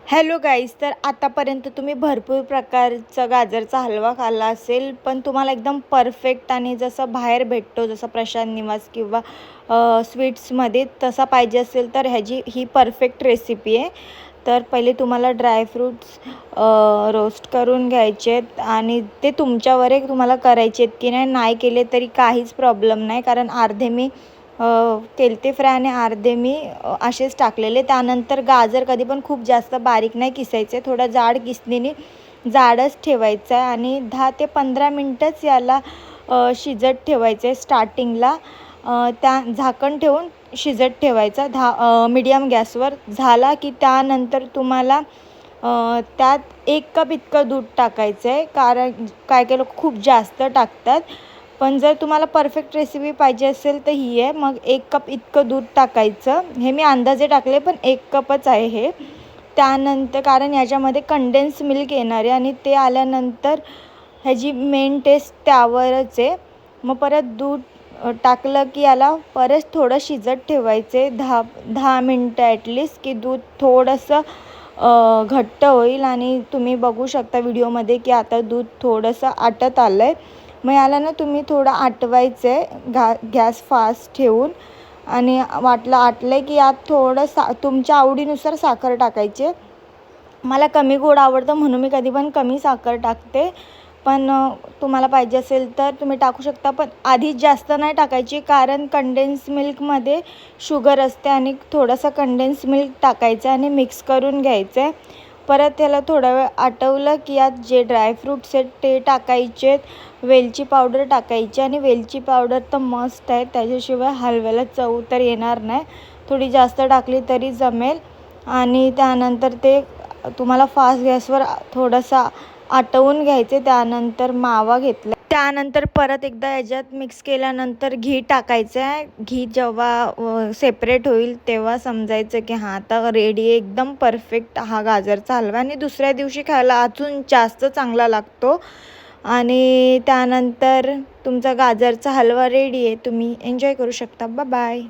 Hello guys, तर आतापर्यंत तुम्ही भरपूर प्रकारचा गाजरचा हलवा खाल्ला असेल, पण तुम्हाला एकदम परफेक्ट आणि जसं बाहेर भेटतो, जसं प्रशांत निवास किंवा स्वीट्समध्ये तसा पाहिजे असेल तर ही परफेक्ट रेसिपी आहे. तर पहिले तुम्हाला ड्रायफ्रूट्स रोस्ट करून घ्यायचे आहेत आणि ते तुमच्यावर आहे तुम्हाला करायचे आहेत की नाही केले तरी काहीच प्रॉब्लेम नाही, कारण अर्धे मी केलते फ्राय आणि अर्धे मी असेच टाकलेले. त्यानंतर गाजर कधी पण खूप जास्त बारीक नाही किसायचे, थोडा जाड किसणीने जाडच ठेवायचं आहे आणि 10 ते 15 मिनटंच याला शिजत ठेवायचं आहे. स्टार्टिंगला त्या झाकण ठेवून शिजत ठेवायचा मीडियम गॅसवर. झाला की त्यानंतर तुम्हाला त्यात 1 कप इतकं दूध टाकायचं आहे, कारण काय लोक खूप जास्त टाकतात. पण जर तुम्हाला परफेक्ट रेसिपी पाहिजे असेल तर ही आहे. मग 1 कप इतकं दूध टाकायचं. हे मी अंदाजे टाकले, पण 1 कपच आहे हे. त्यानंतर कारण याच्यामध्ये कंडेन्स मिल्क येणार आहे आणि ते आल्यानंतर ह्याची मेन टेस्ट त्यावरच आहे. मग परत दूध टाकलं की याला परत थोडं शिजत ठेवायचे 10 मिनटं ॲटलिस्ट, की दूध थोडंसं घट्ट होईल. आणि तुम्ही बघू शकता व्हिडिओमध्ये की आता दूध थोडंसं आटत आलं आहे. मग याला ना तुम्ही थोडं आटवायचं आहे गॅस फास्ट ठेवून. आणि आटलं आहे की यात थोडं तुमच्या आवडीनुसार साखर टाकायचे. मला कमी गोड आवडतं म्हणून मी कधी पण कमी साखर टाकते, पण तुम्हाला पाहिजे असेल तर तुम्ही टाकू शकता. पण आधीच जास्त नाही टाकायची, कारण कंडेन्स मिल्कमध्ये शुगर असते आणि थोडंसं कंडेन्स मिल्क टाकायचं आणि मिक्स करून घ्यायचं आहे. परत त्याला थोडा वेळ आटवलं की यात जे ड्रायफ्रूट्स आहेत ते टाकायचे, वेलची पावडर टाकायची. आणि वेलची पावडर तर मस्ट आहे, त्याच्याशिवाय हलव्याला चव तर येणार नाही. थोडी जास्त टाकली तरी जमेल. आणि त्यानंतर ते तुम्हाला फास्ट गॅसवर थोडंसं आटवून घ्यायचे. त्यानंतर मावा घेतला, त्यानंतर परत एकदा याच्यात मिक्स केल्यानंतर घी टाकायचं आहे. घी जेव्हा सेपरेट होईल तेव्हा समजायचं की हां आता रेडी आहे, एकदम परफेक्ट हा गाजरचा हलवा. आणि दुसऱ्या दिवशी खायला अजून जास्त चांगला लागतो. आणि त्यानंतर तुमचा गाजरचा हलवा रेडी आहे, तुम्ही एन्जॉय करू शकता. बाय.